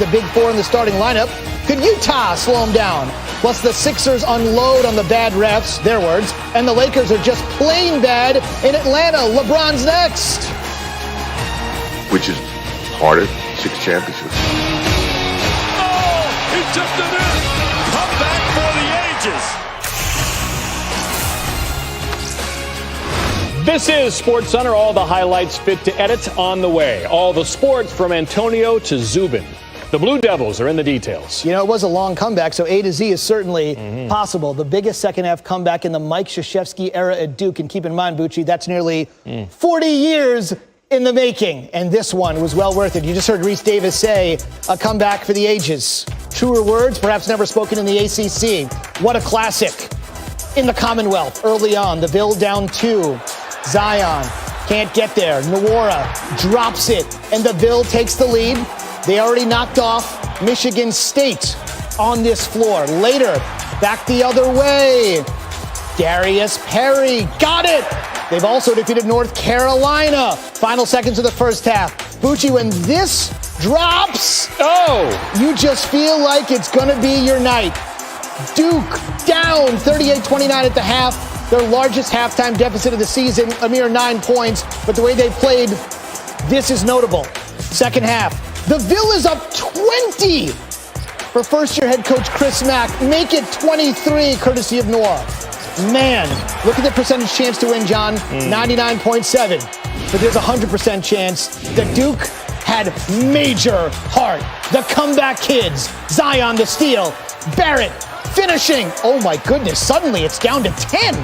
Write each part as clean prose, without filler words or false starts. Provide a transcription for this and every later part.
the Big Four in the starting lineup. Could Utah slow them down? Plus, the Sixers unload on the bad refs, their words, and the Lakers are just plain bad in Atlanta. LeBron's next. Which is harder, 6 championships. Oh, he tipped it in. Comeback for the ages. This is SportsCenter. All the highlights fit to edit on the way. All the sports from Antonio to Zubin. The Blue Devils are in the details. You know, it was a long comeback, so A to Z is certainly possible. The biggest second-half comeback in the Mike Krzyzewski era at Duke. And keep in mind, Bucci, that's nearly 40 years in the making. And this one was well worth it. You just heard Reese Davis say, a comeback for the ages. Truer words, perhaps never spoken in the ACC. What a classic. In the Commonwealth, early on, the Ville down 2. Zion can't get there. Nwora drops it, and the Ville takes the lead. They already knocked off Michigan State on this floor. Later, back the other way. Darius Perry got it. They've also defeated North Carolina. Final seconds of the first half. Bucci, when this drops, you just feel like it's going to be your night. Duke down 38-29 at the half. Their largest halftime deficit of the season, a mere 9 points. But the way they played, this is notable. Second half. The Ville is up 20 for first-year head coach Chris Mack. Make it 23, courtesy of Noah. Man, look at the percentage chance to win, John. 99.7. But there's a 100% chance that Duke had major heart. The comeback kids. Zion the steal. Barrett finishing. Oh, my goodness. Suddenly it's down to 10.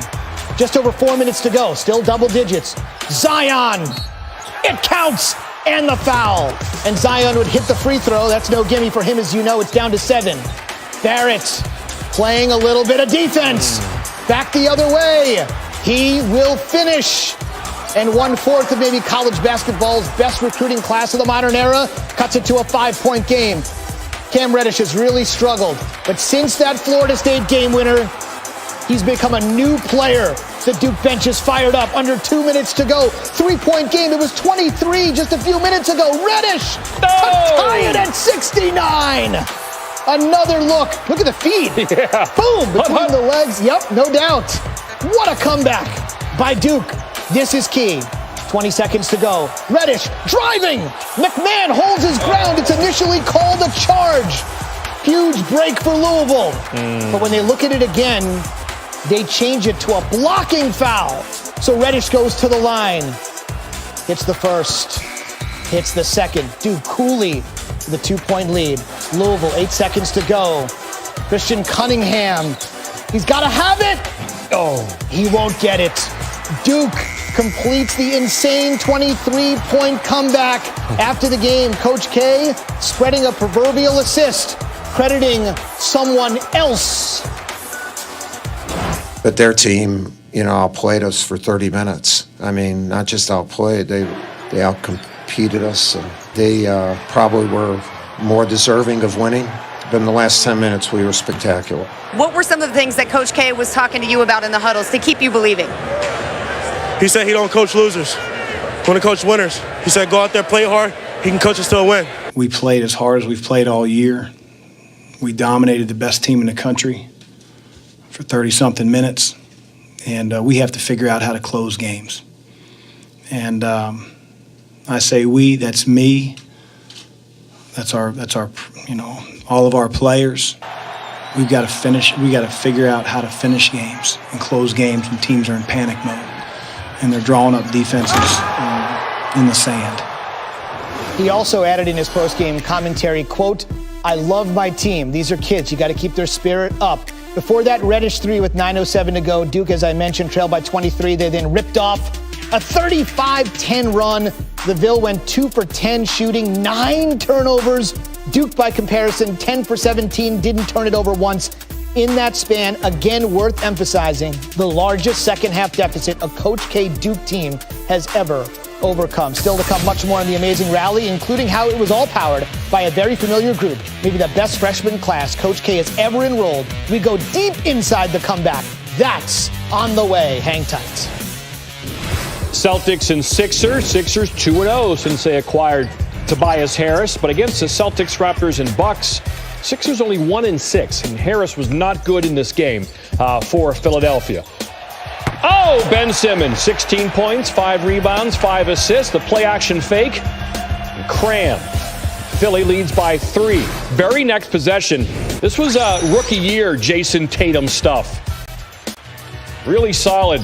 Just over 4 minutes to go. Still double digits. Zion. It counts. And the foul. And Zion would hit the free throw. That's no gimme for him, as you know. It's down to 7. Barrett playing a little bit of defense. Back the other way. He will finish. And 1/4 of maybe college basketball's best recruiting class of the modern era cuts it to a 5-point game. Cam Reddish has really struggled. But since that Florida State game winner, he's become a new player. The Duke bench is fired up. Under 2 minutes to go. 3-point game. It was 23 just a few minutes ago. Reddish to tie it at 69. Another look. Look at the feed. Yeah. Boom. Between the legs. Yep, no doubt. What a comeback by Duke. This is key. 20 seconds to go. Reddish driving. McMahon holds his ground. It's initially called a charge. Huge break for Louisville. But when they look at it again, they change it to a blocking foul. So Reddish goes to the line. Hits the first. Hits the second. Duke Cooley with the 2-point lead. Louisville, 8 seconds to go. Christian Cunningham. He's got to have it. Oh, he won't get it. Duke completes the insane 23-point comeback. After the game, Coach K spreading a proverbial assist, crediting someone else. But their team, outplayed us for 30 minutes. I mean, not just outplayed, they outcompeted us. They probably were more deserving of winning. But in the last 10 minutes, we were spectacular. What were some of the things that Coach K was talking to you about in the huddles to keep you believing? He said he don't coach losers. He want to coach winners. He said go out there, play hard. He can coach us to a win. We played as hard as we've played all year. We dominated the best team in the country for 30-something minutes, and we have to figure out how to close games. And I say we, that's me, that's our, all of our players. We've got to figure out how to finish games and close games when teams are in panic mode and they're drawing up defenses in the sand. He also added in his post-game commentary, quote, "I love my team. These are kids. You got to keep their spirit up." Before that Reddish 3 with 9:07 to go, Duke, as I mentioned, trailed by 23. They then ripped off a 35-10 run. The Ville went 2 for 10 shooting, 9 turnovers. Duke, by comparison, 10 for 17, didn't turn it over once. In that span, again, worth emphasizing, the largest second-half deficit a Coach K Duke team has ever overcome. Still to come, much more on the amazing rally, including how it was all powered by a very familiar group, maybe the best freshman class Coach K has ever enrolled. We go deep inside the comeback. That's on the way. Hang tight. Celtics and Sixers. Sixers 2-0 since they acquired Tobias Harris. But against the Celtics, Raptors, and Bucks, Sixers only 1-6, and Harris was not good in this game for Philadelphia. Oh, Ben Simmons, 16 points, 5 rebounds, 5 assists. The play-action fake, and cram. Philly leads by 3. Very next possession. This was rookie year Jason Tatum stuff. Really solid.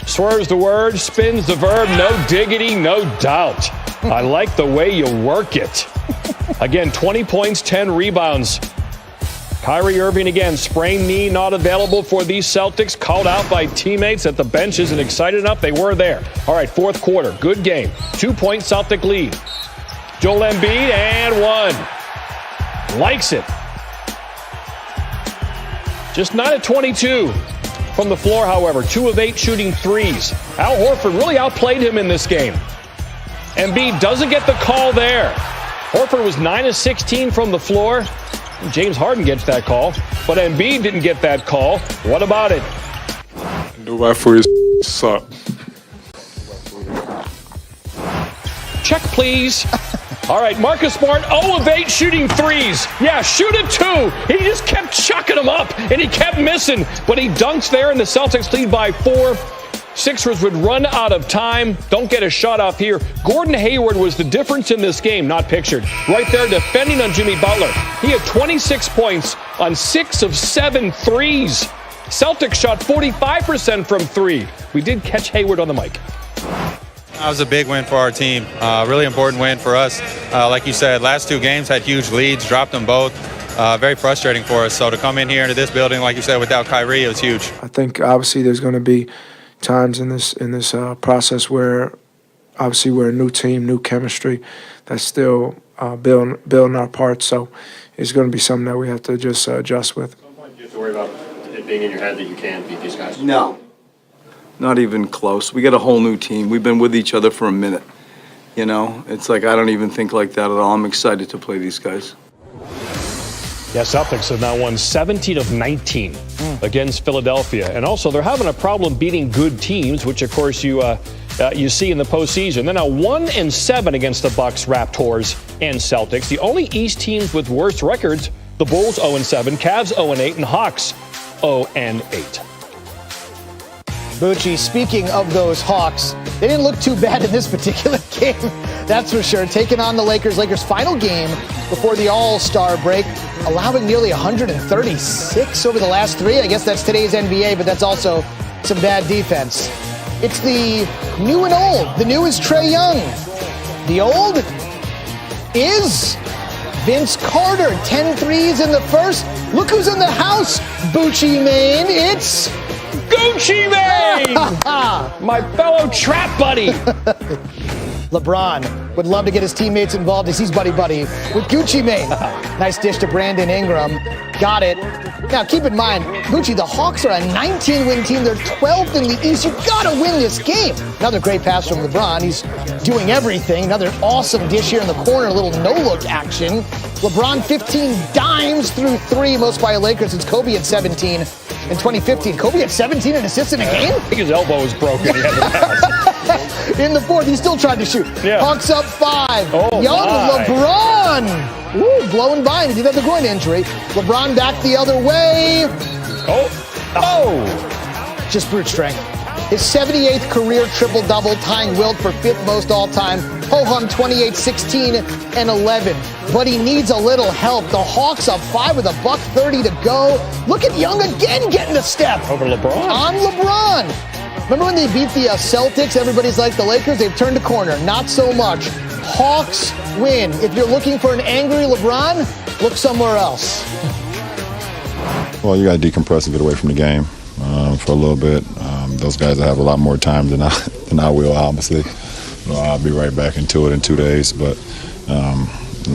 Swerves the word, spins the verb, no diggity, no doubt. I like the way you work it. Again, 20 points, 10 rebounds. Kyrie Irving again, sprained knee, not available for these Celtics. Called out by teammates at the bench. Isn't excited enough. They were there. All right, fourth quarter. Good game. 2-point Celtic lead. Joel Embiid, and 1. Likes it. Just not at 22. From the floor, however, 2 of 8 shooting threes. Al Horford really outplayed him in this game. Embiid doesn't get the call there. Horford was 9 of 16 from the floor. James Harden gets that call, but Embiid didn't get that call. What about it? The referees suck. Check, please. All right, Marcus Smart, 0 of 8 shooting threes. Yeah, shoot it too. He just kept chucking them up, and he kept missing. But he dunks there, and the Celtics lead by 4. Sixers would run out of time. Don't get a shot off here. Gordon Hayward was the difference in this game, not pictured. Right there defending on Jimmy Butler. He had 26 points on 6 of 7 threes. Celtics shot 45% from 3. We did catch Hayward on the mic. That was a big win for our team. Really important win for us. Like you said, last 2 games had huge leads, dropped them both. Very frustrating for us. So to come in here into this building, like you said, without Kyrie, it was huge. I think obviously there's going to be times in this process where obviously we're a new team, new chemistry that's still building our parts. So it's going to be something that we have to just adjust with. At some point, do you have to worry about it being in your head that you can't beat these guys? No. Not even close. We got a whole new team. We've been with each other for a minute. You know, it's like I don't even think like that at all. I'm excited to play these guys. Yeah, Celtics have now won 17 of 19 against Philadelphia. And also, they're having a problem beating good teams, which, of course, you see in the postseason. They're now 1-7 against the Bucks, Raptors, and Celtics. The only East teams with worse records, the Bulls 0-7, Cavs 0-8, and Hawks 0-8. Bucci, speaking of those Hawks, they didn't look too bad in this particular game, that's for sure. Taking on the Lakers. Lakers' final game before the All-Star break, allowing nearly 136 over the last 3. I guess that's today's NBA, but that's also some bad defense. It's the new and old. The new is Trae Young. The old is Vince Carter. 10 threes in the first. Look who's in the house, Bucci Mane. It's Gucci Mane! My fellow trap buddy. LeBron would love to get his teammates involved as he's buddy-buddy with Gucci Mane. Nice dish to Brandon Ingram. Got it. Now, keep in mind, Gucci, the Hawks are a 19-win team. They're 12th in the East. You've got to win this game. Another great pass from LeBron. He's doing everything. Another awesome dish here in the corner. A little no-look action. LeBron 15 dimes through 3, most by a Lakers since Kobe at 17 in 2015. Kobe at 17 and assists in a game? I think his elbow was broken. He had to pass. In the fourth, he still tried to shoot. Yeah. Hawks up 5. Oh, Young my. LeBron. Woo, blown by him. He did have the groin injury. LeBron back the other way. Oh. Just brute strength. His 78th career triple-double, tying Wilt for 5th most all-time. Ho-hum 28, 16, and 11. But he needs a little help. The Hawks up 5 with $1:30 to go. Look at Young again getting a step. Over LeBron. On LeBron. Remember when they beat the Celtics? Everybody's like the Lakers. They've turned a corner. Not so much. Hawks win. If you're looking for an angry LeBron, look somewhere else. Well, you got to decompress and get away from the game for a little bit. Those guys have a lot more time than I will, obviously. I'll be right back into it in 2 days. But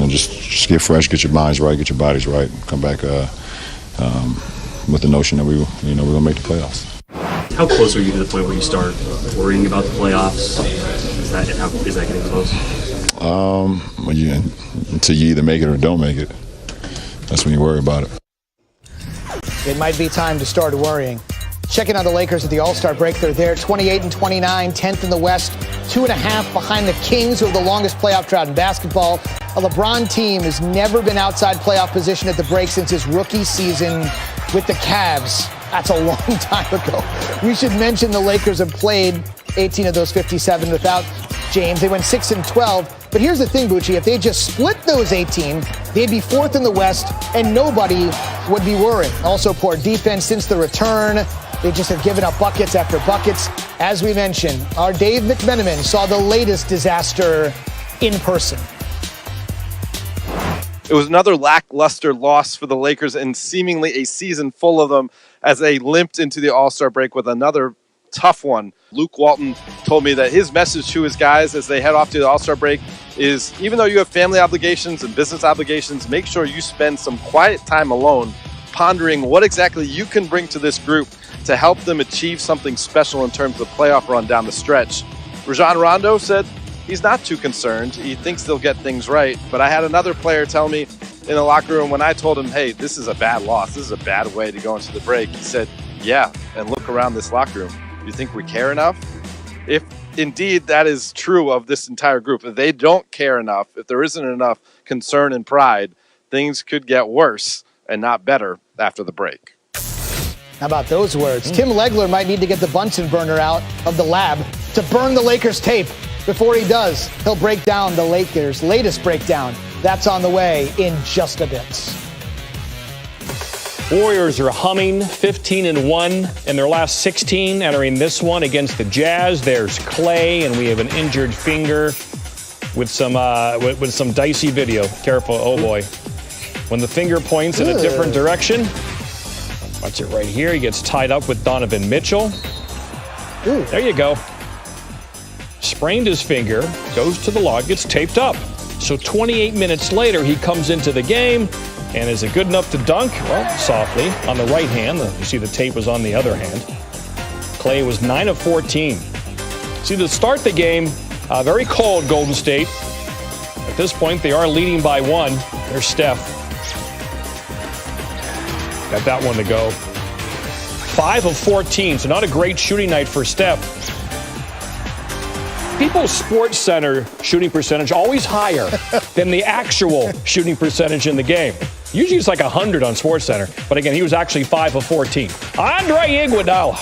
just get fresh, get your minds right, get your bodies right, come back with the notion that we're gonna make the playoffs. How close are you to the point where you start worrying about the playoffs? Is that getting close? Until you either make it or don't make it, that's when you worry about it. It might be time to start worrying. Checking on the Lakers at the All-Star break. They're there, 28 and 29, 10th in the West. 2.5 behind the Kings, who have the longest playoff drought in basketball. A LeBron team has never been outside playoff position at the break since his rookie season with the Cavs. That's a long time ago. We should mention the Lakers have played 18 of those 57 without James. They went 6-12. But here's the thing, Bucci. If they just split those 18, they'd be fourth in the West, and nobody would be worried. Also, poor defense since the return. They just have given up buckets after buckets. As we mentioned, our Dave McMenamin saw the latest disaster in person. It was another lackluster loss for the Lakers and seemingly a season full of them as they limped into the All-Star break with another tough one. Luke Walton told me that his message to his guys as they head off to the All-Star break is, even though you have family obligations and business obligations, make sure you spend some quiet time alone pondering what exactly you can bring to this group to help them achieve something special in terms of playoff run down the stretch. Rajon Rondo said he's not too concerned. He thinks they'll get things right. But I had another player tell me in the locker room when I told him, hey, this is a bad loss. This is a bad way to go into the break. He said, yeah, and look around this locker room. You think we care enough? If indeed that is true of this entire group, if they don't care enough, if there isn't enough concern and pride, things could get worse and not better after the break. How about those words? Tim Legler might need to get the Bunsen burner out of the lab to burn the Lakers tape. Before he does, he'll break down the Lakers' latest breakdown. That's on the way in just a bit. Warriors are humming, 15-1 in their last 16, entering this one against the Jazz. There's Clay, and we have an injured finger with some dicey video. Careful, oh boy. When the finger points in a different direction, watch it right here. He gets tied up with Donovan Mitchell. There you go. Sprained his finger, goes to the log, gets taped up. So 28 minutes later, he comes into the game. And is it good enough to dunk? Well, softly on the right hand. You see the tape was on the other hand. Clay was 9 of 14. See, to start the game, very cold Golden State. At this point, they are leading by 1. There's Steph. Got that one to go. 5 of 14, so not a great shooting night for Steph. People's Sports Center shooting percentage always higher than the actual shooting percentage in the game. Usually it's like 100 on Sports Center, but again, he was actually 5 of 14. Andre Iguodala.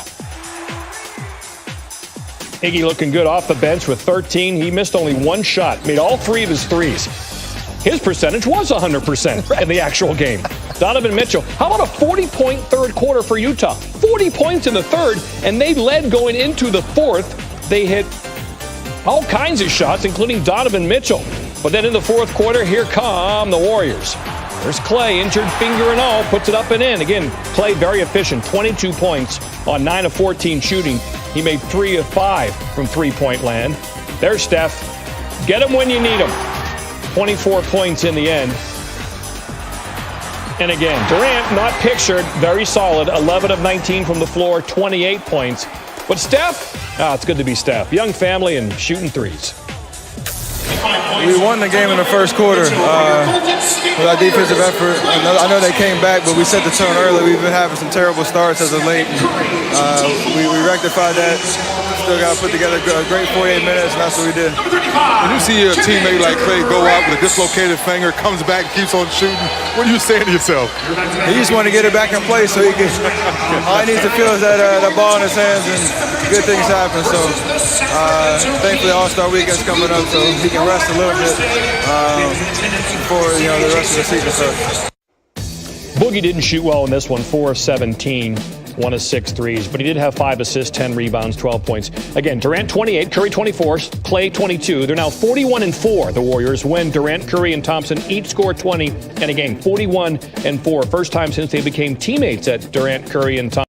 Iggy looking good off the bench with 13. He missed only 1 shot, made all 3 of his threes. His percentage was 100% in the actual game. Donovan Mitchell, how about a 40-point third quarter for Utah? 40 points in the third, and they led going into the fourth. They hit all kinds of shots, including Donovan Mitchell. But then in the fourth quarter, here come the Warriors. There's Clay, injured finger and all, puts it up and in. Again, Clay very efficient, 22 points on 9 of 14 shooting. He made 3 of 5 from three-point land. There's Steph. Get him when you need him. 24 points in the end. And again, Durant, not pictured, very solid. 11 of 19 from the floor, 28 points. But Steph, it's good to be Steph. Young family and shooting threes. We won the game in the first quarter with our defensive effort. I know they came back, but we set the tone early. We've been having some terrible starts as of late. We rectified that. Still got to put together a great 48 minutes, and that's what we did. When you see a teammate like Clay go out with a dislocated finger, comes back, keeps on shooting, what are you saying to yourself? He just want to get it back in place so he can. All he needs to feel is that ball in his hands, and good things happen. So thankfully, All-Star Weekend's coming up, so he can rest a little bit before the rest of the season starts. Boogie didn't shoot well in this one, 4 of 17. 1 of 6 threes, but he did have 5 assists, 10 rebounds, 12 points. Again, Durant 28, Curry 24, Clay 22. They're now 41-4. The Warriors win. Durant, Curry, and Thompson each score 20. And again, 41-4. First time since they became teammates at Durant, Curry, and Thompson.